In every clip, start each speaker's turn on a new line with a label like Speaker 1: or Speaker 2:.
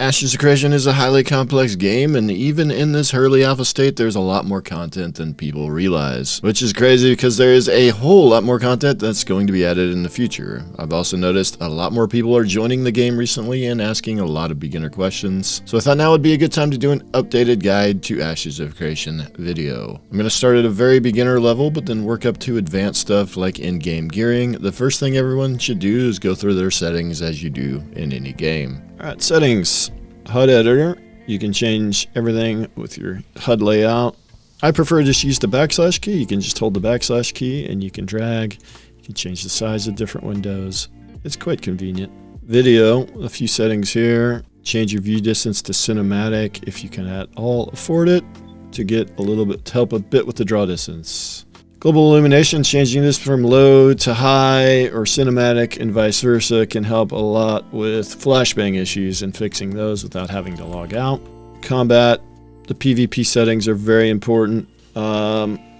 Speaker 1: Ashes of Creation is a highly complex game, and even in this early alpha state, there's a lot more content than people realize. Which is crazy because there is a whole lot more content that's going to be added in the future. I've also noticed a lot more people are joining the game recently and asking a lot of beginner questions. So I thought now would be a good time to do an updated guide to Ashes of Creation video. I'm going to start at a very beginner level, but then work up to advanced stuff like in-game gearing. The first thing everyone should do is go through their settings as you do in any game. Alright, settings. HUD editor. You can change everything with your HUD layout. I prefer just use the backslash key. You can just hold the backslash key and you can drag. You can change the size of different windows. It's quite convenient. Video, a few settings here. Change your view distance to cinematic if you can at all afford it to get a little bit, to help a bit with the draw distance. Global illumination, changing this from low to high or cinematic and vice versa can help a lot with flashbang issues and fixing those without having to log out. Combat, the PvP settings are very important.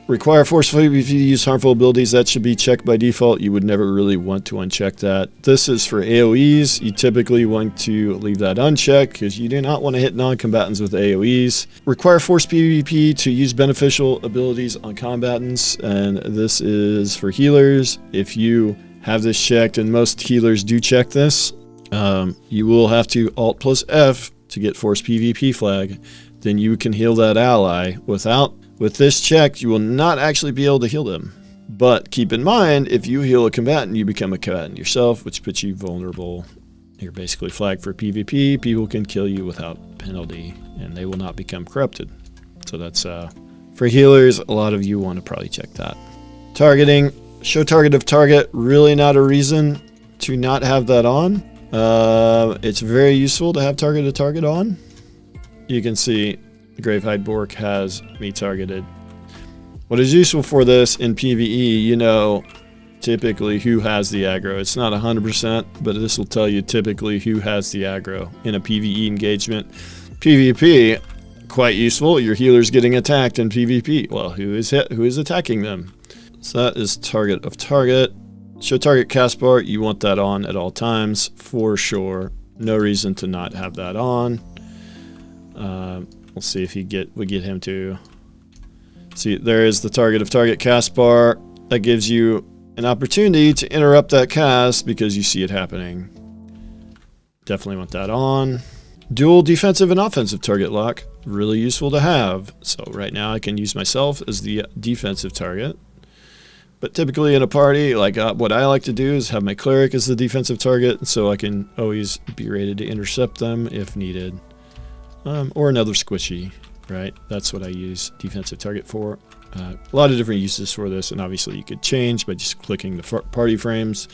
Speaker 1: Require forceful PvP to use harmful abilities. That should be checked by default. You would never really want to uncheck that. This is for AoEs. You typically want to leave that unchecked because you do not want to hit non-combatants with AoEs. Require force PvP to use beneficial abilities on combatants, and this is for healers. If you have this checked, and most healers do check this, you will have to Alt plus F to get force PvP flag. Then you can heal that ally. With this checked, you will not actually be able to heal them. But keep in mind, if you heal a combatant, you become a combatant yourself, which puts you vulnerable. You're basically flagged for PvP. People can kill you without penalty, and they will not become corrupted. So that's, for healers, a lot of you want to probably check that. Targeting, show target of target, really not a reason to not have that on. It's very useful to have target of target on. You can see the Gravehide Bork has me targeted. What is useful for this in PvE, you know typically who has the aggro. It's not 100%, but this will tell you typically who has the aggro in a PvE engagement. PvP, quite useful. Your healer's getting attacked in PvP. Well, who is attacking them? So that is target of target. Show target cast bar, you want that on at all times for sure. No reason to not have that on. We'll see if we get him to see. There is the target of target cast bar. That gives you an opportunity to interrupt that cast because you see it happening. Definitely want that on. Dual defensive and offensive target lock. Really useful to have. So right now I can use myself as the defensive target. But typically in a party, like what I like to do is have my cleric as the defensive target, so I can always be ready to intercept them if needed. Or another squishy, right? That's what I use defensive target for. A lot of different uses for this, and obviously you could change by just clicking the party frames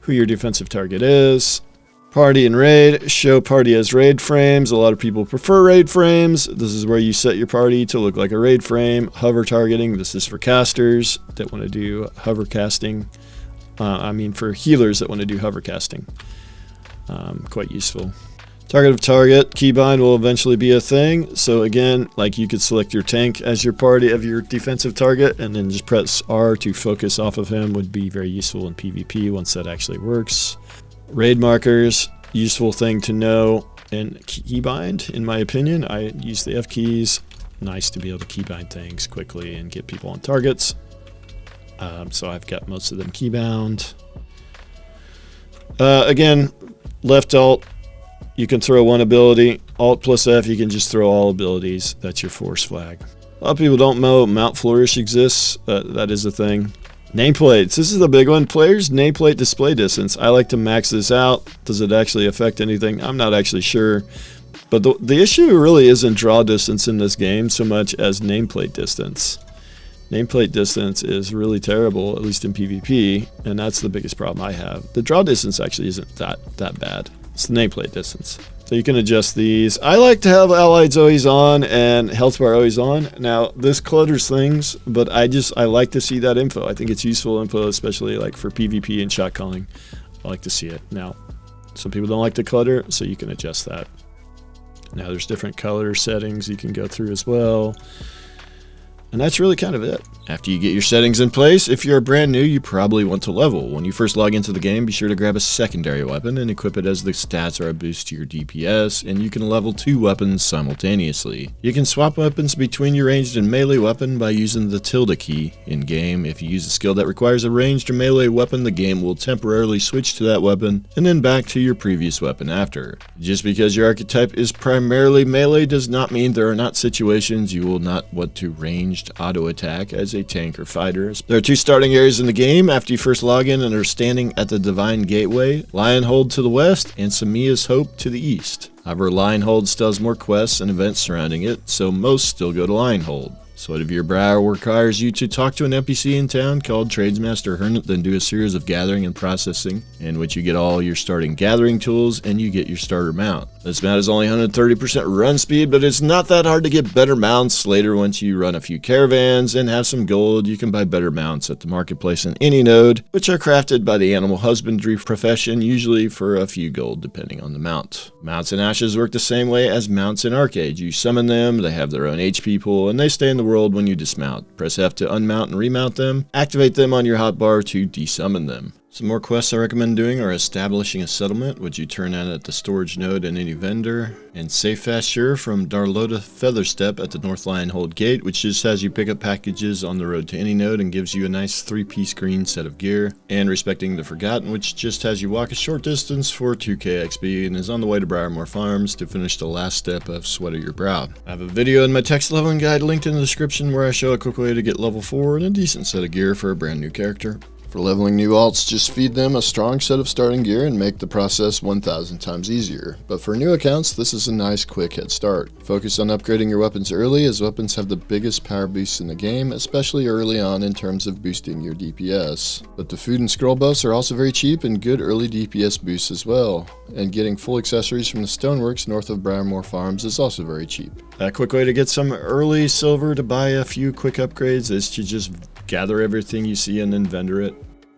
Speaker 1: who your defensive target is. Party and raid, show party as raid frames. A lot of people prefer raid frames. This is where you set your party to look like a raid frame. Hover targeting, this is for casters that want to do hover casting. For healers that want to do hover casting. Quite useful. Target of target, keybind will eventually be a thing. So again, like you could select your tank as your party of your defensive target and then just press R to focus off of him would be very useful in PvP once that actually works. Raid markers, useful thing to know in keybind, in my opinion. I use the F keys. Nice to be able to keybind things quickly and get people on targets. So I've got most of them keybound. Again, left alt. You can throw one ability. Alt plus F, you can just throw all abilities. That's your force flag. A lot of people don't know Mount Flourish exists. That is a thing. Nameplates. This is the big one. Players' nameplate display distance. I like to max this out. Does it actually affect anything? I'm not actually sure. But the issue really isn't draw distance in this game so much as nameplate distance. Nameplate distance is really terrible, at least in PvP, and that's the biggest problem I have. The draw distance actually isn't that bad. It's the nameplate distance. So you can adjust these. I like to have allies always on and health bar always on. Now, this clutters things, but I like to see that info. I think it's useful info, especially like for PvP and shot calling. I like to see it. Now, some people don't like to clutter, so you can adjust that. Now, there's different color settings you can go through as well. And that's really kind of it. After you get your settings in place, if you're brand new, you probably want to level. When you first log into the game, be sure to grab a secondary weapon and equip it as the stats are a boost to your DPS, and you can level 2 weapons simultaneously. You can swap weapons between your ranged and melee weapon by using the tilde key in-game. If you use a skill that requires a ranged or melee weapon, the game will temporarily switch to that weapon, and then back to your previous weapon after. Just because your archetype is primarily melee does not mean there are not situations you will not want to ranged auto-attack as a tank or fighter. There are 2 starting areas in the game after you first log in and are standing at the Divine Gateway, Lionhold to the west and Samia's Hope to the east. However, Lionhold still has more quests and events surrounding it, so most still go to Lionhold. Sweat of your brow requires you to talk to an NPC in town called Tradesmaster Hermit, then do a series of gathering and processing, in which you get all your starting gathering tools and you get your starter mount. This mount is only 130% run speed, but it's not that hard to get better mounts later. Once you run a few caravans and have some gold, you can buy better mounts at the marketplace in any node, which are crafted by the animal husbandry profession, usually for a few gold depending on the mount. Mounts in Ashes work the same way as mounts in Arcade. You summon them, they have their own HP pool, and they stay in the world when you dismount. Press F to unmount and remount them. Activate them on your hotbar to desummon them. Some more quests I recommend doing are establishing a settlement, which you turn on at the storage node and any vendor, and Safe Fast Sure from Darlota Featherstep at the North Lionhold Gate, which just has you pick up packages on the road to any node and gives you a nice 3-piece green set of gear, and Respecting the Forgotten, which just has you walk a short distance for 2k XP and is on the way to Briarmore Farms to finish the last step of Sweat of Your Brow. I have a video in my text leveling guide linked in the description where I show a quick way to get level 4 and a decent set of gear for a brand new character. For leveling new alts, just feed them a strong set of starting gear and make the process 1,000 times easier. But for new accounts, this is a nice quick head start. Focus on upgrading your weapons early, as weapons have the biggest power boosts in the game, especially early on in terms of boosting your DPS. But the food and scroll buffs are also very cheap and good early DPS boosts as well. And getting full accessories from the Stoneworks north of Briarmore Farms is also very cheap. A quick way to get some early silver to buy a few quick upgrades is to just gather everything you see and then vendor it.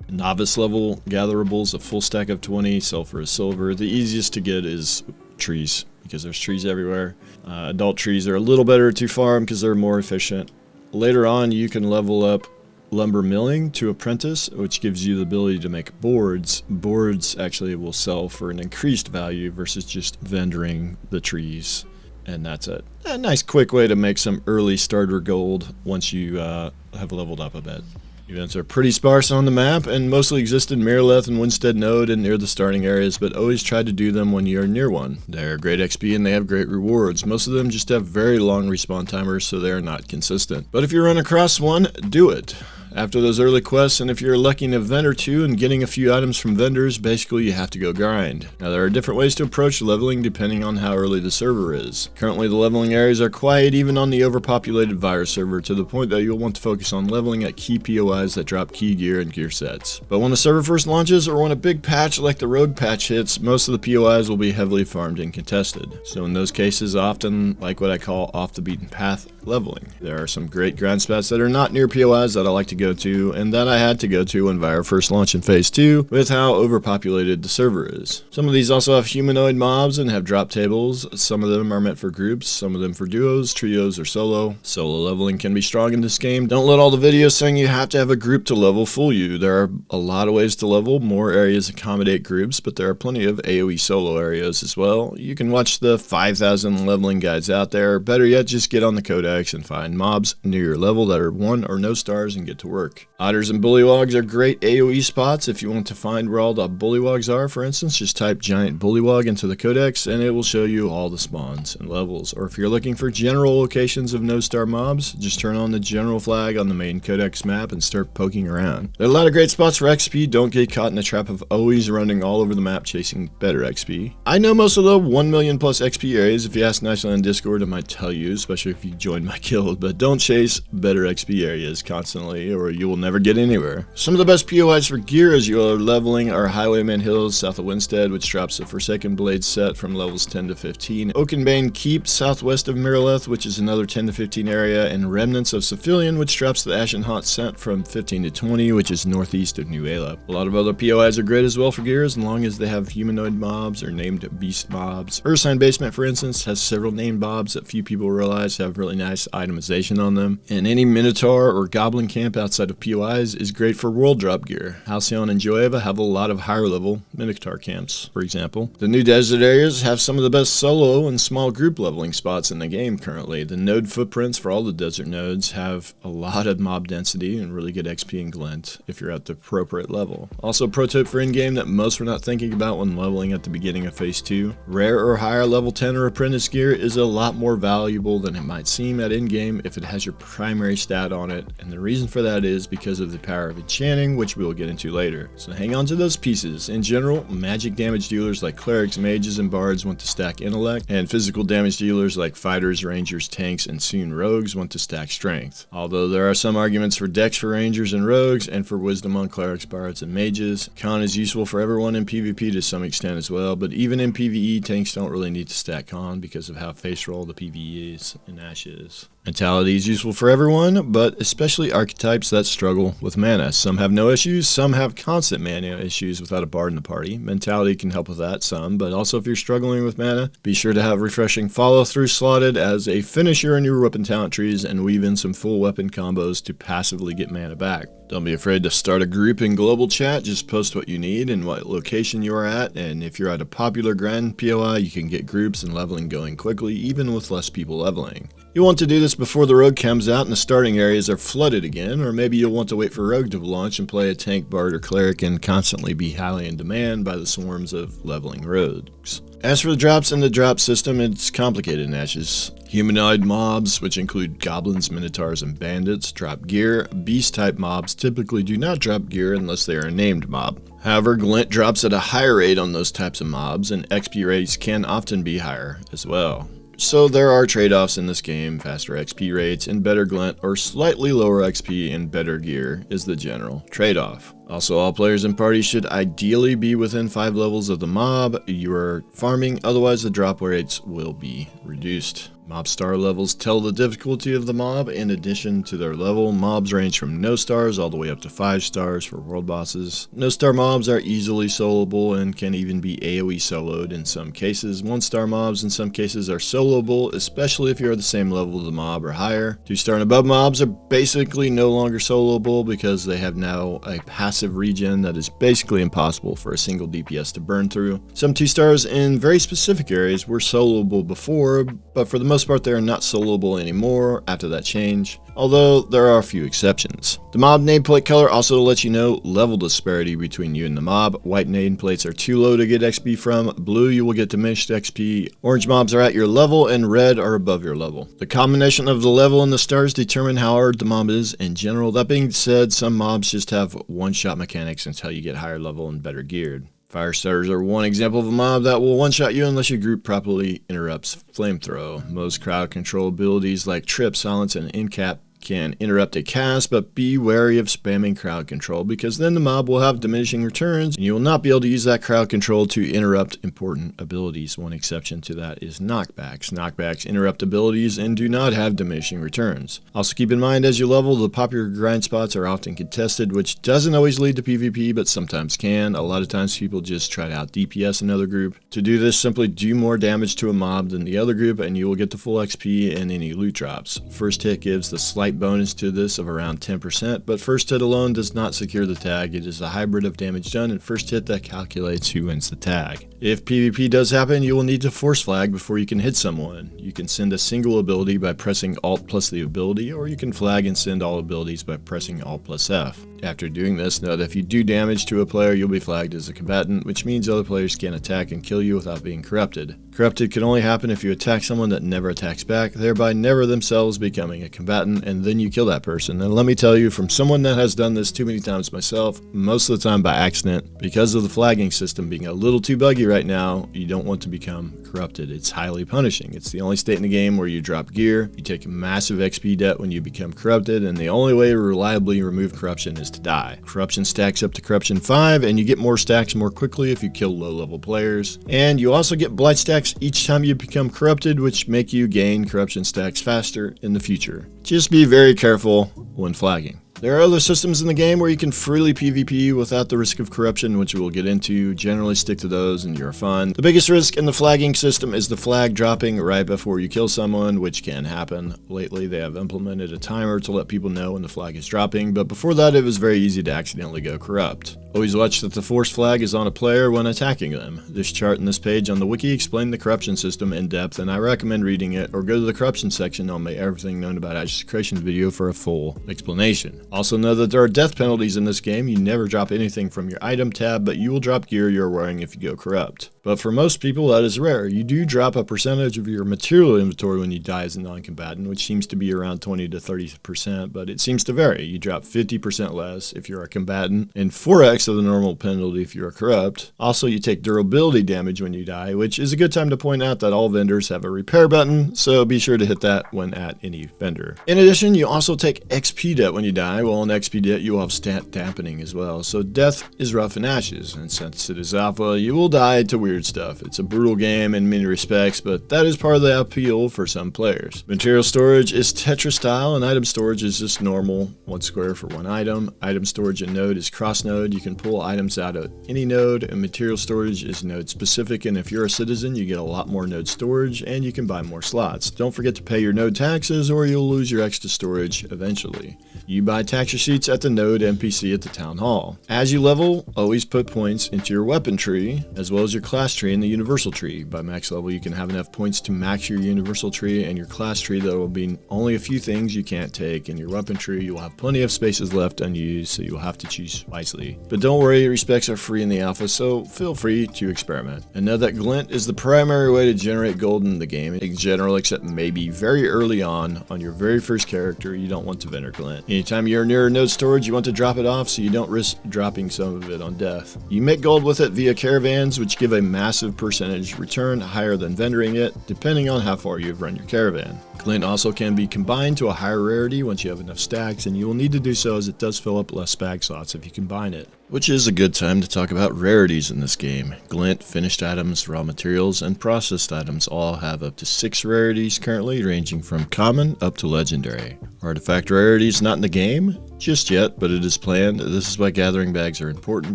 Speaker 1: Novice level gatherables, a full stack of 20, sell for a silver. The easiest to get is trees, because there's trees everywhere. Adult trees are a little better to farm because they're more efficient. Later on, you can level up lumber milling to apprentice, which gives you the ability to make boards. Boards actually will sell for an increased value versus just vendoring the trees. And that's it. A nice quick way to make some early starter gold once you have leveled up a bit. Events are pretty sparse on the map and mostly exist in Miraleth and Winstead Node and near the starting areas, but always try to do them when you are near one. They are great XP and they have great rewards. Most of them just have very long respawn timers, so they are not consistent. But if you run across one, do it. After those early quests, and if you're lucky in an event or two and getting a few items from vendors, basically you have to go grind. Now there are different ways to approach leveling depending on how early the server is. Currently the leveling areas are quiet even on the overpopulated virus server, to the point that you'll want to focus on leveling at key POIs that drop key gear and gear sets. But when the server first launches, or when a big patch like the rogue patch hits, most of the POIs will be heavily farmed and contested. So in those cases, often like what I call off the beaten path leveling. There are some great grind spots that are not near POIs that I like to go to, and that I had to go to when Vire first launched in Phase 2, with how overpopulated the server is. Some of these also have humanoid mobs and have drop tables. Some of them are meant for groups, some of them for duos, trios, or solo. Solo leveling can be strong in this game. Don't let all the videos saying you have to have a group to level fool you. There are a lot of ways to level. More areas accommodate groups, but there are plenty of AoE solo areas as well. You can watch the 5,000 leveling guides out there. Better yet, just get on the CODEX and find mobs near your level that are 1 or no stars and get to work. Otters and bullywogs are great AoE spots. If you want to find where all the bullywogs are, for instance, just type giant bullywog into the codex and it will show you all the spawns and levels. Or if you're looking for general locations of no star mobs, just turn on the general flag on the main codex map and start poking around. There are a lot of great spots for XP. Don't get caught in the trap of always running all over the map chasing better XP. I know most of the 1 million plus XP areas. If you ask nicely on Discord, I might tell you, especially if you join my guild, but don't chase better XP areas constantly, or you will never get anywhere. Some of the best POIs for gear as you are leveling are Highwayman Hills south of Winstead, which drops the Forsaken Blade set from levels 10 to 15, Oakenbane Keep southwest of Miraleth, which is another 10 to 15 area, and Remnants of Cephalion, which drops the Ashen Haunt set from 15 to 20, which is northeast of New Ayla. A lot of other POIs are great as well for gear as long as they have humanoid mobs or named beast mobs. Ursine Basement, for instance, has several named mobs that few people realize have really nice itemization on them. And any Minotaur or Goblin camp outside of POIs is great for world drop gear. Halcyon and Joeva have a lot of higher level Minotaur camps, for example. The new desert areas have some of the best solo and small group leveling spots in the game currently. The node footprints for all the desert nodes have a lot of mob density and really good XP and glint if you're at the appropriate level. Also, pro tip for in-game that most were not thinking about when leveling at the beginning of Phase 2. Rare or higher level 10 or apprentice gear is a lot more valuable than it might seem at in-game if it has your primary stat on it, and the reason for that is because of the power of enchanting, which we will get into later. So hang on to those pieces. In general, magic damage dealers like clerics, mages, and bards want to stack intellect, and physical damage dealers like fighters, rangers, tanks, and soon rogues want to stack strength. Although there are some arguments for dex for rangers and rogues, and for wisdom on clerics, bards, and mages. Con is useful for everyone in PvP to some extent as well, but even in PvE, tanks don't really need to stack con because of how face roll the PvE is in Ashes. Mentality is useful for everyone, but especially archetypes that struggle with mana. Some have no issues, some have constant mana issues without a bard in the party. Mentality can help with that some, but also if you're struggling with mana, be sure to have refreshing follow-through slotted as a finisher in your weapon talent trees and weave in some full weapon combos to passively get mana back. Don't be afraid to start a group in global chat, just post what you need and what location you are at, and if you're at a popular grand POI, you can get groups and leveling going quickly, even with less people leveling. You'll want to do this before the rogue comes out and the starting areas are flooded again, or maybe you'll want to wait for rogue to launch and play a tank, bard, or cleric and constantly be highly in demand by the swarms of leveling rogues. As for the drops in the drop system, it's complicated in Ashes. Humanoid mobs, which include goblins, minotaurs, and bandits, drop gear. Beast-type mobs typically do not drop gear unless they are a named mob. However, glint drops at a higher rate on those types of mobs, and XP rates can often be higher as well. So there are trade-offs in this game. Faster XP rates and better glint, or slightly lower XP and better gear is the general trade-off. Also, all players and parties should ideally be within 5 levels of the mob you are farming, otherwise the drop rates will be reduced. Mob star levels tell the difficulty of the mob. In addition to their level, mobs range from no stars all the way up to 5 stars for world bosses. No star mobs are easily soloable and can even be AoE soloed in some cases. 1 star mobs in some cases are soloable, especially if you're at the same level of the mob or higher. 2 star and above mobs are basically no longer soloable because they have now a passive regen that is basically impossible for a single DPS to burn through. Some 2 stars in very specific areas were soloable before, but for the most part they are not soloable anymore after that change, although there are a few exceptions. The mob nameplate color also lets you know level disparity between you and the mob. White nameplates are too low to get XP from, blue you will get diminished XP, orange mobs are at your level, and red are above your level. The combination of the level and the stars determine how hard the mob is in general. That being said, some mobs just have one-shot mechanics until you get higher level and better geared. Fire starters are one example of a mob that will one-shot you unless your group properly interrupts flamethrow. Most crowd control abilities like trip, silence, and incap can interrupt a cast, but be wary of spamming crowd control because then the mob will have diminishing returns and you will not be able to use that crowd control to interrupt important abilities. One exception to that is knockbacks. Knockbacks interrupt abilities and do not have diminishing returns. Also keep in mind as you level, the popular grind spots are often contested, which doesn't always lead to PvP but sometimes can. A lot of times people just try to out DPS another group. To do this, simply do more damage to a mob than the other group and you will get the full XP and any loot drops. First hit gives the slight bonus to this of around 10%, but first hit alone does not secure the tag. It is a hybrid of damage done and first hit that calculates who wins the tag. If PvP does happen, you will need to force flag before you can hit someone. You can send a single ability by pressing Alt plus the ability, or you can flag and send all abilities by pressing Alt plus F. After doing this, know that if you do damage to a player, you'll be flagged as a combatant, which means other players can't attack and kill you without being corrupted. Corrupted can only happen if you attack someone that never attacks back, thereby never themselves becoming a combatant, and and then you kill that person. And let me tell you, from someone that has done this too many times myself, most of the time by accident, because of the flagging system being a little too buggy right now, you don't want to become corrupted. It's highly punishing. It's the only state in the game where you drop gear, you take a massive XP debt when you become corrupted, and the only way to reliably remove corruption is to die. Corruption stacks up to corruption 5, and you get more stacks more quickly if you kill low-level players. And you also get blight stacks each time you become corrupted, which make you gain corruption stacks faster in the future. Just be very careful when flagging. There are other systems in the game where you can freely PvP without the risk of corruption, which we'll get into. Generally stick to those and you're fine. The biggest risk in the flagging system is the flag dropping right before you kill someone, which can happen. Lately they have implemented a timer to let people know when the flag is dropping, but before that it was very easy to accidentally go corrupt. Always watch that the force flag is on a player when attacking them. This chart and this page on the wiki explain the corruption system in depth, and I recommend reading it, or go to the corruption section on my Everything Known About Execration video for a full explanation. Also know that there are death penalties in this game. You never drop anything from your item tab, but you will drop gear you're wearing if you go corrupt. But for most people that is rare. You do drop a percentage of your material inventory when you die as a non-combatant, which seems to be around 20 to 30%, but it seems to vary. You drop 50% less if you're a combatant, and 4x of the normal penalty if you're corrupt. Also, you take durability damage when you die, which is a good time to point out that all vendors have a repair button, so be sure to hit that when at any vendor. In addition, you also take XP debt when you die. Well, in XP debt, you will have stat dampening as well, so death is rough in ashes, and since it is alpha, you will die to weird stuff. It's a brutal game in many respects, but that is part of the appeal for some players. Material storage is Tetris style, and item storage is just normal, 1 square for 1 item. Item storage and node is cross node. You can pull items out of any node, and material storage is node specific, and if you're a citizen, you get a lot more node storage, and you can buy more slots. Don't forget to pay your node taxes, or you'll lose your extra storage eventually. You buy tax receipts at the node NPC at the town hall. As you level, always put points into your weapon tree, as well as your class tree and the universal tree. By max level, you can have enough points to max your universal tree and your class tree. There will be only a few things you can't take. In your weapon tree, you will have plenty of spaces left unused, so you'll have to choose wisely. But don't worry, respecs are free in the alpha, so feel free to experiment. And know that glint is the primary way to generate gold in the game in general, except maybe very early on your very first character, you don't want to vendor glint. Anytime you're near a node storage, you want to drop it off so you don't risk dropping some of it on death. You make gold with it via caravans, which give a massive percentage return, higher than vendoring it, depending on how far you've run your caravan. Glint also can be combined to a higher rarity once you have enough stacks, and you will need to do so as it does fill up less bag slots if you combine it. Which is a good time to talk about rarities in this game. Glint, finished items, raw materials, and processed items all have up to 6 rarities currently, ranging from common up to legendary. Artifact rarities not in the game just yet, but it is planned. This is why gathering bags are important,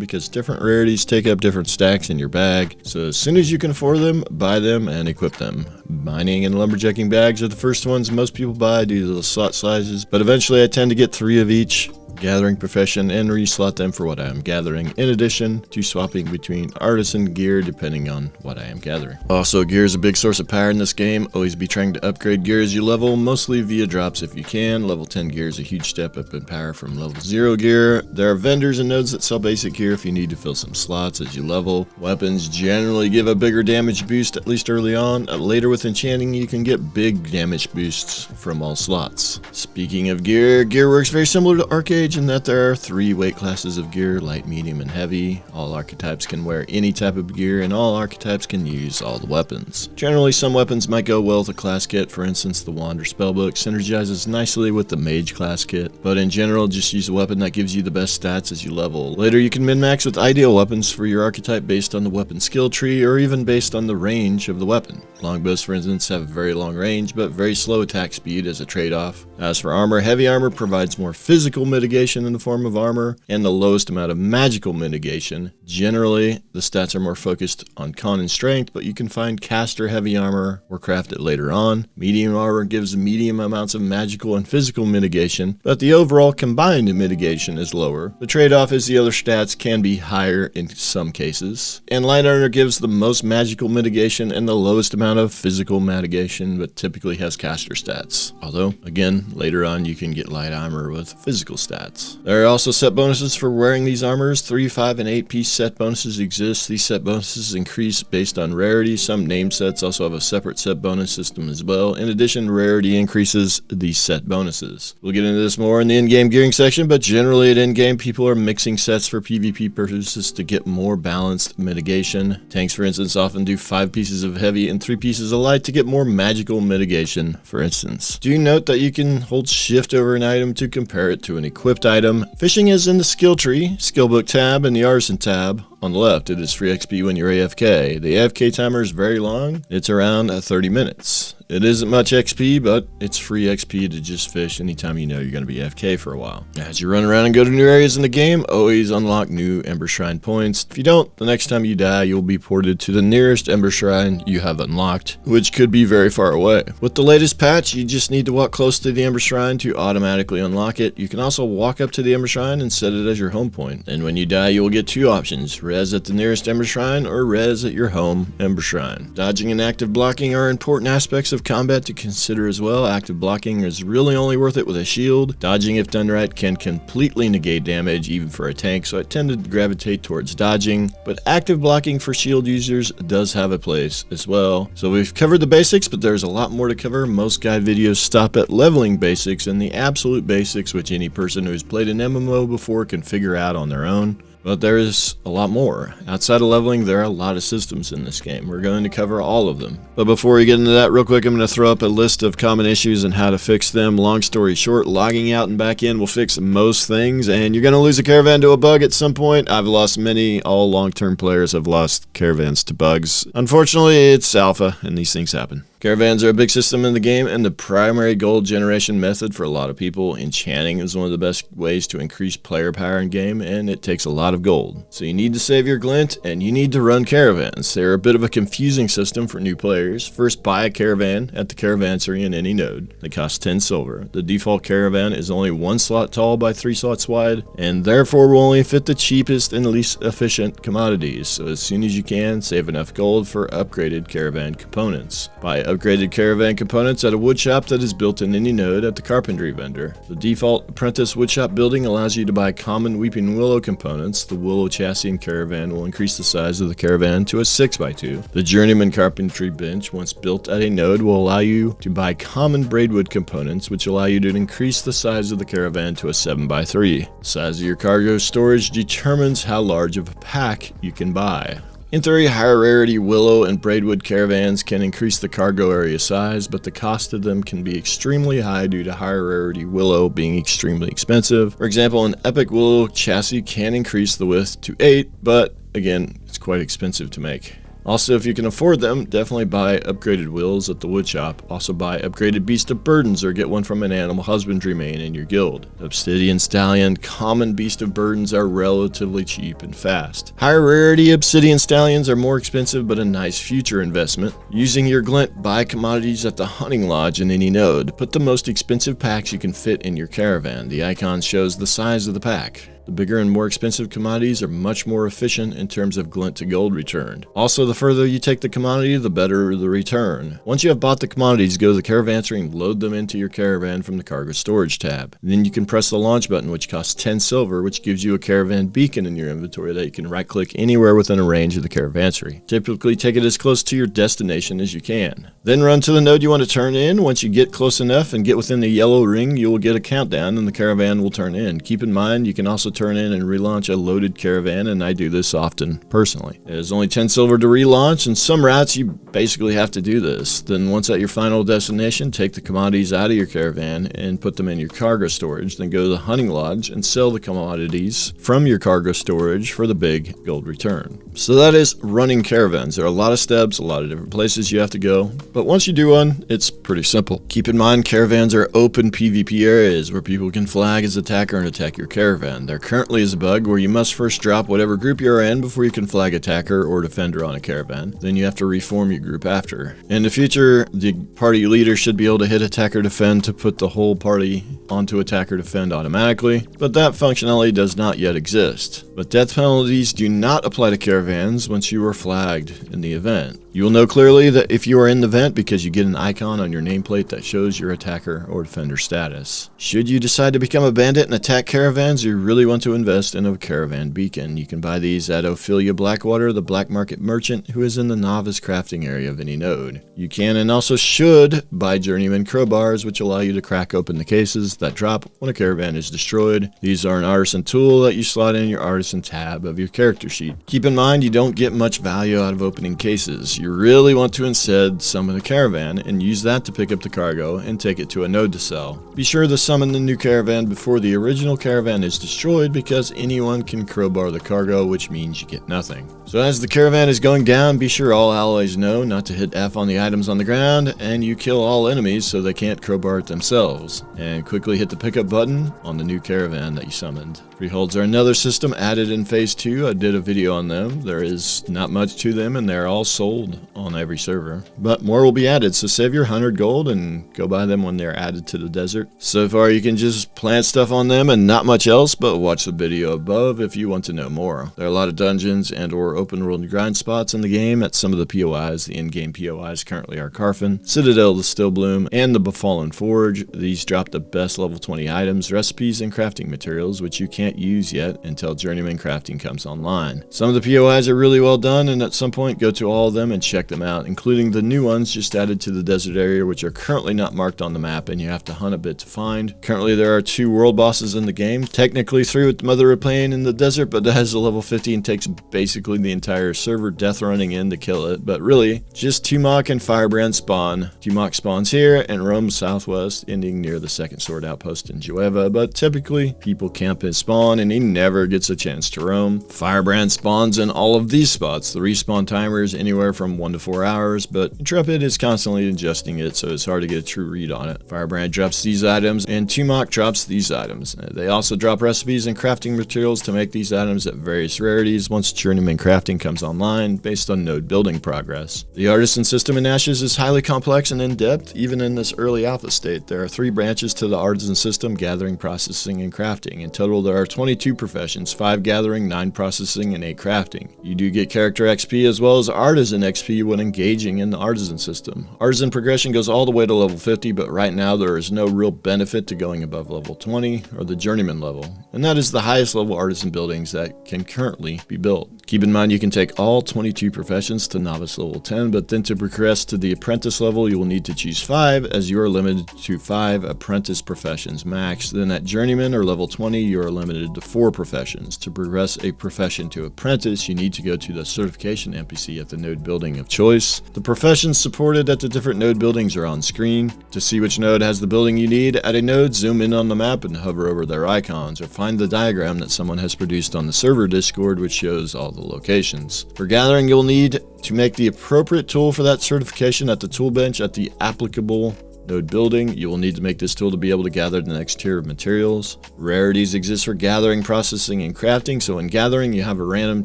Speaker 1: because different rarities take up different stacks in your bag, so as soon as you can afford them, buy them and equip them. Mining and lumberjacking bags are the first ones most people buy due to the slot sizes, but eventually I tend to get 3 of each. Gathering profession and reslot them for what I am gathering, in addition to swapping between artisan gear depending on what I am gathering. Also, gear is a big source of power in this game. Always be trying to upgrade gear as you level, mostly via drops if you can. Level 10 gear is a huge step up in power from level 0 gear. There are vendors and nodes that sell basic gear if you need to fill some slots as you level. Weapons generally give a bigger damage boost, at least early on. Later with enchanting, you can get big damage boosts from all slots. Speaking of gear, gear works very similar to arcade in that there are 3 weight classes of gear: light, medium, and heavy. All archetypes can wear any type of gear, and all archetypes can use all the weapons. Generally, some weapons might go well with a class kit. For instance, the Wand or Spellbook synergizes nicely with the Mage class kit, but in general, just use a weapon that gives you the best stats as you level. Later, you can min-max with ideal weapons for your archetype based on the weapon skill tree, or even based on the range of the weapon. Longbows, for instance, have a very long range, but very slow attack speed as a trade-off. As for armor, heavy armor provides more physical mitigation in the form of armor, and the lowest amount of magical mitigation. Generally, the stats are more focused on con and strength, but you can find caster heavy armor or craft it later on. Medium armor gives medium amounts of magical and physical mitigation, but the overall combined mitigation is lower. The trade-off is the other stats can be higher in some cases. And light armor gives the most magical mitigation and the lowest amount of physical mitigation, but typically has caster stats. Although, again, later on you can get light armor with physical stats. that. There are also set bonuses for wearing these armors. 3, 5, and 8 piece set bonuses exist. These set bonuses increase based on rarity. Some name sets also have a separate set bonus system as well. In addition, rarity increases these set bonuses. We'll get into this more in the in-game gearing section, but generally at in-game, people are mixing sets for PvP purposes to get more balanced mitigation. Tanks, for instance, often do 5 pieces of heavy and 3 pieces of light to get more magical mitigation, for instance. Do note that you can hold shift over an item to compare it to an equipped item. Fishing is in the skill tree, skill book tab, and the artisan tab. On the left, it is free XP when you're AFK. The AFK timer is very long. It's around 30 minutes. It isn't much XP, but it's free XP to just fish anytime you know you're going to be AFK for a while. As you run around and go to new areas in the game, always unlock new Ember Shrine points. If you don't, the next time you die, you'll be ported to the nearest Ember Shrine you have unlocked, which could be very far away. With the latest patch, you just need to walk close to the Ember Shrine to automatically unlock it. You can also walk up to the Ember Shrine and set it as your home point. And when you die, you will get 2 options: res at the nearest Ember Shrine or res at your home Ember Shrine. Dodging and active blocking are important aspects of combat to consider as well. Active blocking is really only worth it with a shield. Dodging, if done right, can completely negate damage even for a tank, so I tend to gravitate towards dodging, but active blocking for shield users does have a place as well. So we've covered the basics, but there's a lot more to cover. Most guide videos stop at leveling basics and the absolute basics, which any person who's played an MMO before can figure out on their own. But there is a lot more. Outside of leveling, there are a lot of systems in this game. We're going to cover all of them. But before we get into that, real quick, I'm going to throw up a list of common issues and how to fix them. Long story short, logging out and back in will fix most things, and you're going to lose a caravan to a bug at some point. I've lost many. All long-term players have lost caravans to bugs. Unfortunately, it's alpha, and these things happen. Caravans are a big system in the game and the primary gold generation method for a lot of people. Enchanting is one of the best ways to increase player power in game, and it takes a lot of gold. So you need to save your glint and you need to run caravans. They're a bit of a confusing system for new players. First, buy a caravan at the caravansary in any node. They cost 10 silver. The default caravan is only 1 slot tall by 3 slots wide, and therefore will only fit the cheapest and least efficient commodities. So as soon as you can, save enough gold for upgraded caravan components. Buy upgraded caravan components at a woodshop that is built in any node at the carpentry vendor. The default apprentice woodshop building allows you to buy common weeping willow components. The willow chassis and caravan will increase the size of the caravan to a 6x2. The journeyman carpentry bench, once built at a node, will allow you to buy common braidwood components, which allow you to increase the size of the caravan to a 7x3. The size of your cargo storage determines how large of a pack you can buy. In theory, higher rarity willow and braidwood caravans can increase the cargo area size, but the cost of them can be extremely high due to higher rarity willow being extremely expensive. For example, an epic willow chassis can increase the width to 8, but again, it's quite expensive to make. Also, if you can afford them, definitely buy upgraded wheels at the woodshop. Also buy upgraded beast of burdens or get one from an animal husbandry main in your guild. Obsidian stallion, common beast of burdens are relatively cheap and fast. Higher rarity obsidian stallions are more expensive but a nice future investment. Using your glint, buy commodities at the hunting lodge in any node. Put the most expensive packs you can fit in your caravan. The icon shows the size of the pack. The bigger and more expensive commodities are much more efficient in terms of glint to gold returned. Also, the further you take the commodity, the better the return. Once you have bought the commodities, go to the caravansary and load them into your caravan from the cargo storage tab. Then you can press the launch button, which costs 10 silver, which gives you a caravan beacon in your inventory that you can right click anywhere within a range of the caravansary. Typically take it as close to your destination as you can. Then run to the node you want to turn in. Once you get close enough and get within the yellow ring, you will get a countdown and the caravan will turn in. Keep in mind, you can also turn in and relaunch a loaded caravan, and I do this often personally. It is only 10 silver to relaunch, and some routes you basically have to do this. Then once at your final destination, take the commodities out of your caravan and put them in your cargo storage. Then go to the hunting lodge and sell the commodities from your cargo storage for the big gold return. So that is running caravans. There are a lot of steps, a lot of different places you have to go, but once you do one, it's pretty simple. Keep in mind, caravans are open PvP areas where people can flag as attacker and attack your caravan. They're currently is a bug where you must first drop whatever group you are in before you can flag attacker or defender on a caravan. Then you have to reform your group after. In the future, the party leader should be able to hit attacker defend to put the whole party onto attacker defend automatically, but that functionality does not yet exist. But death penalties do not apply to caravans once you are flagged in the event. You will know clearly that if you are in the event because you get an icon on your nameplate that shows your attacker or defender status. Should you decide to become a bandit and attack caravans, you really want to invest in a caravan beacon. You can buy these at Ophelia Blackwater, the black market merchant who is in the novice crafting area of any node. You can and also should buy journeyman crowbars, which allow you to crack open the cases that drop when a caravan is destroyed. These are an artisan tool that you slot in your artisan tab of your character sheet. Keep in mind you don't get much value out of opening cases. You really want to instead summon a caravan and use that to pick up the cargo and take it to a node to sell. Be sure to summon the new caravan before the original caravan is destroyed because anyone can crowbar the cargo, which means you get nothing. So as the caravan is going down, be sure all allies know not to hit F on the items on the ground, and you kill all enemies so they can't crowbar it themselves. And quickly hit the pickup button on the new caravan that you summoned. Freeholds are another system added in Phase 2. I did a video on them. There is not much to them and they're all sold on every server. But more will be added, so save your 100 gold and go buy them when they're added to the desert. So far you can just plant stuff on them and not much else, but watch the video above if you want to know more. There are a lot of dungeons and or open world grind spots in the game at some of the POIs. The in-game POIs currently are Carfin, Citadel, the Stillbloom, and the Befallen Forge. These drop the best level 20 items, recipes, and crafting materials, which you can't use yet until journeyman crafting comes online. Some of the POIs are really well done, and at some point go to all of them and check them out, including the new ones just added to the desert area, which are currently not marked on the map and you have to hunt a bit to find. Currently there are 2 world bosses in the game, technically 3 with Mother of Pain in the desert, but that has a level 50 and takes basically the entire server death running in to kill it. But really, just Tumok and Firebrand spawn. Tumok spawns here and roams southwest, ending near the second sword outpost in Jueva, but typically people camp his spawn and he never gets a chance to roam. Firebrand spawns in all of these spots. The respawn timer is anywhere from 1 to 4 hours, but Intrepid is constantly adjusting it, so it's hard to get a true read on it. Firebrand drops these items and Tumok drops these items. They also drop recipes and crafting materials to make these items at various rarities once journeyman crafting comes online based on node building progress. The artisan system in Ashes is highly complex and in-depth. Even in this early alpha state, there are 3 branches to the artisan system: gathering, processing, and crafting. In total there are 22 professions, 5 gathering, 9 processing, and 8 crafting. You do get character XP as well as artisan XP when engaging in the artisan system. Artisan progression goes all the way to level 50, but right now there is no real benefit to going above level 20 or the journeyman level, and that is the highest level artisan buildings that can currently be built. Keep in mind you can take all 22 professions to novice level 10, but then to progress to the apprentice level you will need to choose 5, as you are limited to 5 apprentice professions max. Then at journeyman or level 20 you are limited to 4 professions. To progress a profession to apprentice you need to go to the certification NPC at the node building of choice. The professions supported at the different node buildings are on screen. To see which node has the building you need, at a node zoom in on the map and hover over their icons, or find the diagram that someone has produced on the server Discord which shows all the locations. For gathering you'll need to make the appropriate tool for that certification at the tool bench at the applicable node building. You will need to make this tool to be able to gather the next tier of materials. Rarities exist for gathering, processing, and crafting, so in gathering you have a random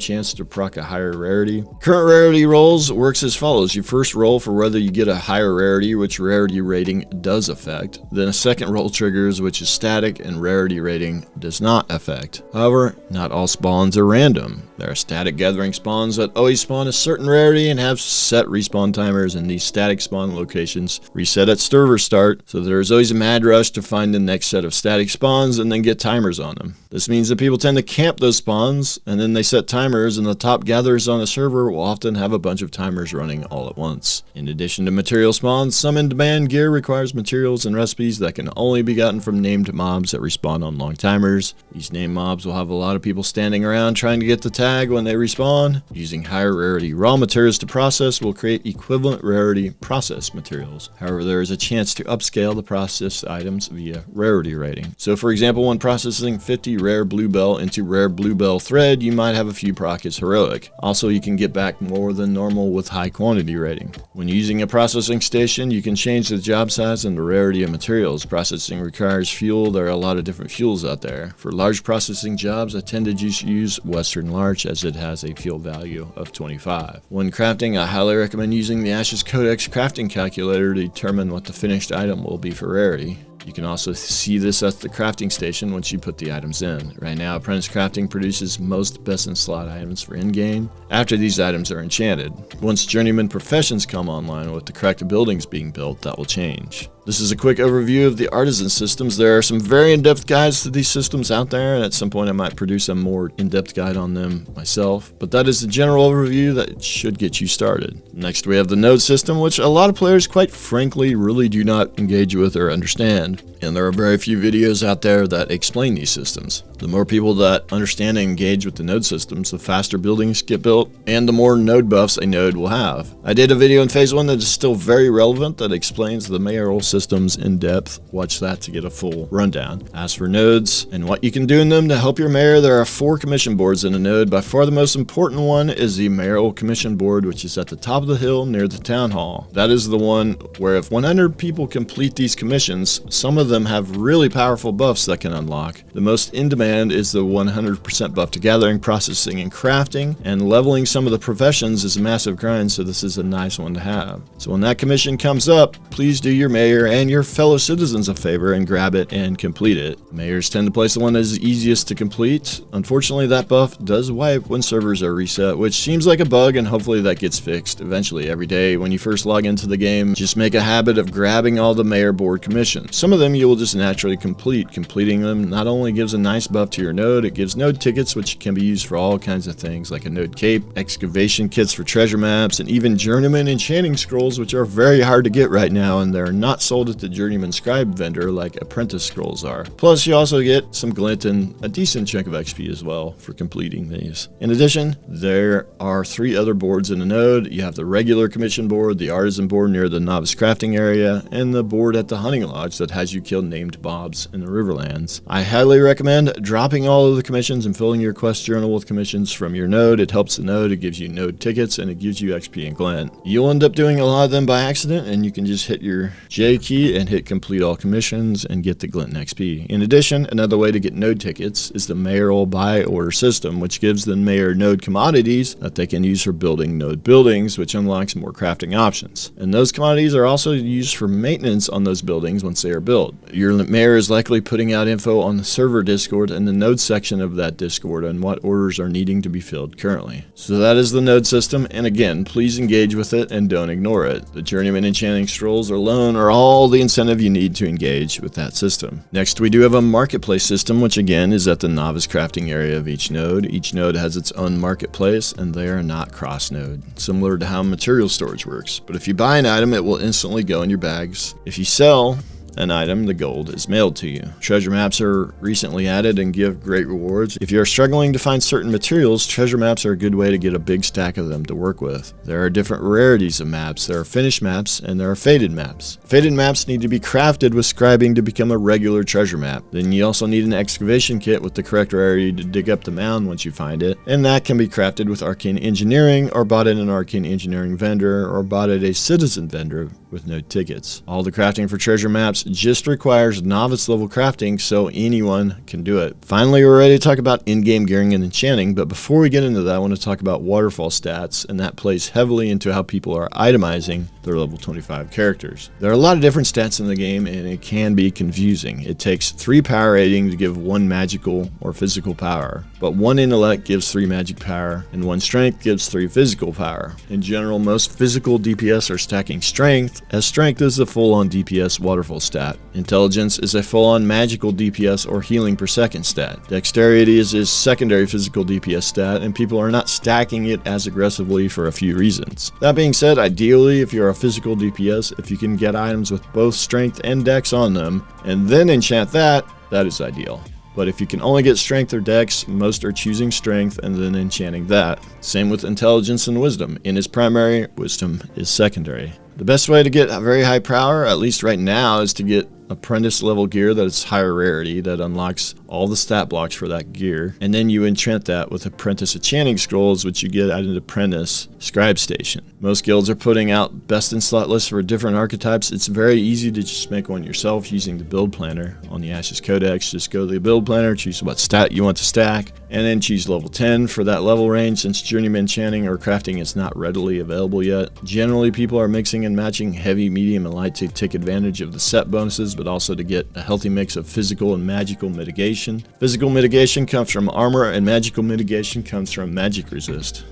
Speaker 1: chance to proc a higher rarity. Current rarity rolls works as follows. You first roll for whether you get a higher rarity, which rarity rating does affect. Then a second roll triggers, which is static, and rarity rating does not affect. However, not all spawns are random. There are static gathering spawns that always spawn a certain rarity and have set respawn timers, and these static spawn locations reset at server start, so there is always a mad rush to find the next set of static spawns and then get timers on them. This means that people tend to camp those spawns and then they set timers, and the top gatherers on a server will often have a bunch of timers running all at once. In addition to material spawns, some in-demand gear requires materials and recipes that can only be gotten from named mobs that respawn on long timers. These named mobs will have a lot of people standing around trying to get the tag when they respawn. Using higher rarity raw materials to process will create equivalent rarity process materials. However, there is a chance chance to upscale the processed items via rarity rating. So for example, when processing 50 rare bluebell into rare bluebell thread, you might have a few proc as heroic. Also, you can get back more than normal with high quantity rating. When using a processing station, you can change the job size and the rarity of materials. Processing requires fuel. There are a lot of different fuels out there. For large processing jobs, I tend to just use Western Larch as it has a fuel value of 25. When crafting, I highly recommend using the Ashes CODEX crafting calculator to determine what the finished item will be for rarity. You can also see this at the crafting station once you put the items in. Right now, Apprentice Crafting produces most best in slot items for in-game after these items are enchanted. Once Journeyman Professions come online with the correct buildings being built, that will change. This is a quick overview of the Artisan systems. There are some very in-depth guides to these systems out there, and at some point I might produce a more in-depth guide on them myself. But that is the general overview that should get you started. Next we have the node system, which a lot of players quite frankly really do not engage with or understand. And there are very few videos out there that explain these systems. The more people that understand and engage with the node systems, the faster buildings get built, and the more node buffs a node will have. I did a video in phase 1 that is still very relevant that explains the mayoral systems in depth. Watch that to get a full rundown. As for nodes and what you can do in them to help your mayor, there are 4 commission boards in a node. By far the most important one is the mayoral commission board, which is at the top of the hill near the town hall. That is the one where if 100 people complete these commissions, some of them have really powerful buffs that can unlock. The most in demand is the 100% buff to gathering, processing, and crafting, and leveling some of the professions is a massive grind, so this is a nice one to have. So when that commission comes up, please do your mayor and your fellow citizens a favor and grab it and complete it. Mayors tend to place the one that is easiest to complete. Unfortunately, that buff does wipe when servers are reset, which seems like a bug, and hopefully that gets fixed eventually. Every day when you first log into the game, just make a habit of grabbing all the mayor board commissions. Some of them you will just naturally complete. Completing them not only gives a nice buff to your node, it gives node tickets, which can be used for all kinds of things like a node cape, excavation kits for treasure maps, and even journeyman enchanting scrolls, which are very hard to get right now, and they're not sold at the journeyman scribe vendor like apprentice scrolls are. Plus you also get some glint and a decent chunk of XP as well for completing these. In addition, there are 3 other boards in a node. You have the regular commission board, the artisan board near the novice crafting area, and the board at the hunting lodge that has you kill named mobs in the Riverlands. I highly recommend dropping all of the commissions and filling your quest journal with commissions from your node. It helps the node, it gives you node tickets, and it gives you XP and glint. You'll end up doing a lot of them by accident, and you can just hit your J key and hit complete all commissions and get the glint and XP. In addition, another way to get node tickets is the mayoral buy order system, which gives the mayor node commodities that they can use for building node buildings, which unlocks more crafting options. And those commodities are also used for maintenance on those buildings once they are built. Your mayor is likely putting out info on the server Discord and the node section of that Discord on what orders are needing to be filled currently. So that is the node system, and again, please engage with it and don't ignore it. The journeyman enchanting scrolls alone are all the incentive you need to engage with that system. Next, we do have a marketplace system, which again is at the novice crafting area of each node. Each node has its own marketplace, and they are not cross-node, similar to how material storage works. But if you buy an item, it will instantly go in your bags. If you sell an item, the gold is mailed to you. Treasure maps are recently added and give great rewards. If you're struggling to find certain materials, treasure maps are a good way to get a big stack of them to work with. There are different rarities of maps. There are finished maps and there are faded maps. Faded maps need to be crafted with scribing to become a regular treasure map. Then you also need an excavation kit with the correct rarity to dig up the mound once you find it, and that can be crafted with arcane engineering or bought at an arcane engineering vendor or bought at a citizen vendor with no tickets. All the crafting for treasure maps just requires novice level crafting, so anyone can do it. Finally, we're ready to talk about in-game gearing and enchanting, but before we get into that, I want to talk about waterfall stats, and that plays heavily into how people are itemizing their level 25 characters. There are a lot of different stats in the game, and it can be confusing. It takes 3 power rating to give 1 magical or physical power, but 1 intellect gives 3 magic power, and 1 strength gives 3 physical power. In general, most physical DPS are stacking strength, as strength is a full-on DPS waterfall stat. Intelligence is a full-on magical DPS or healing per second stat. Dexterity is a secondary physical DPS stat, and people are not stacking it as aggressively for a few reasons. That being said, ideally, if you're a physical DPS, if you can get items with both strength and dex on them, and then enchant that, that is ideal. But if you can only get strength or dex, most are choosing strength and then enchanting that. Same with intelligence and wisdom. In its primary, wisdom is secondary. The best way to get a very high power, at least right now, is to get apprentice level gear that is higher rarity that unlocks all the stat blocks for that gear, and then you enchant that with apprentice enchanting scrolls, which you get at an apprentice scribe station. Most guilds are putting out best in slot lists for different archetypes. It's very easy to just make one yourself using the build planner on the Ashes Codex. Just go to the build planner, choose what stat you want to stack, and then choose level 10 for that level range. Since journeyman enchanting or crafting is not readily available yet, generally people are mixing and matching heavy, medium, and light to take advantage of the set bonuses, but also to get a healthy mix of physical and magical mitigation. Physical mitigation comes from armor, and magical mitigation comes from magic resist.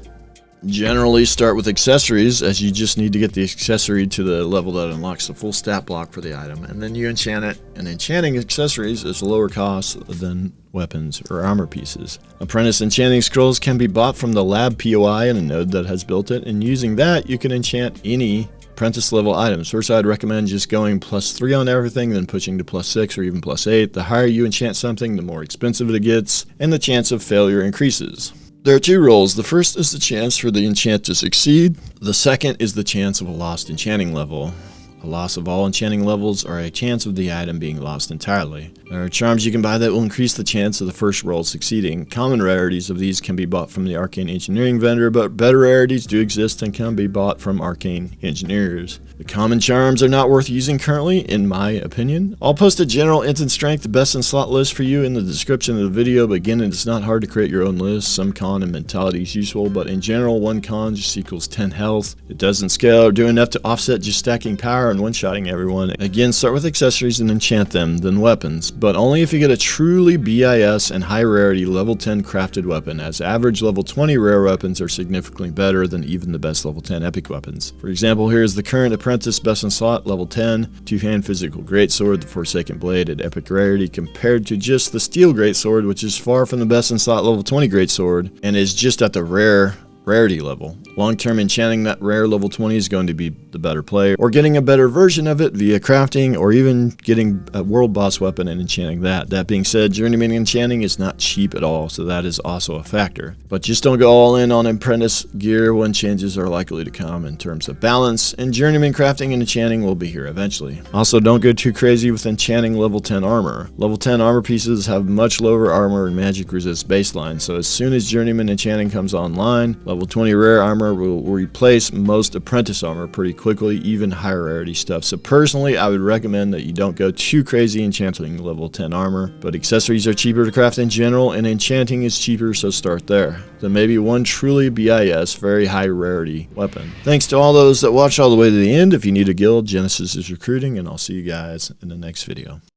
Speaker 1: Generally start with accessories, as you just need to get the accessory to the level that unlocks the full stat block for the item, and then you enchant it. And enchanting accessories is lower cost than weapons or armor pieces. Apprentice enchanting scrolls can be bought from the lab POI in a node that has built it, and using that you can enchant any apprentice level items. First, I'd recommend just going +3 on everything, then pushing to +6 or even +8. The higher you enchant something, the more expensive it gets, and the chance of failure increases. There are 2 roles. The first is the chance for the enchant to succeed. The second is the chance of a lost enchanting level. A loss of all enchanting levels or a chance of the item being lost entirely. There are charms you can buy that will increase the chance of the first roll succeeding. Common rarities of these can be bought from the arcane engineering vendor, but better rarities do exist and can be bought from arcane engineers. The common charms are not worth using currently, in my opinion. I'll post a general instant strength best in slot list for you in the description of the video, but again, it's not hard to create your own list. Some con and mentality is useful, but in general, 1 con just equals 10 health. It doesn't scale or do enough to offset just stacking power and one-shotting everyone. Again, start with accessories and enchant them, then weapons, but only if you get a truly BIS and high rarity level 10 crafted weapon, as average level 20 rare weapons are significantly better than even the best level 10 epic weapons. For example, here is the current apprentice best in slot level 10 2-hand physical greatsword, the Forsaken Blade at epic rarity, compared to just the steel greatsword, which is far from the best in slot level 20 greatsword and is just at the rarity level. Long-term enchanting that rare level 20 is going to be the better play, or getting a better version of it via crafting, or even getting a world boss weapon and enchanting that. That being said, journeyman enchanting is not cheap at all, so that is also a factor. But just don't go all in on apprentice gear when changes are likely to come in terms of balance, and journeyman crafting and enchanting will be here eventually. Also, don't go too crazy with enchanting level 10 armor. Level 10 armor pieces have much lower armor and magic resist baseline, so as soon as journeyman enchanting comes online, level 20 rare armor will replace most apprentice armor pretty quickly, even higher rarity stuff. So personally, I would recommend that you don't go too crazy enchanting level 10 armor, but accessories are cheaper to craft in general, and enchanting is cheaper, so start there. Then maybe one truly BIS, very high rarity weapon. Thanks to all those that watched all the way to the end. If you need a guild, Genesis is recruiting, and I'll see you guys in the next video.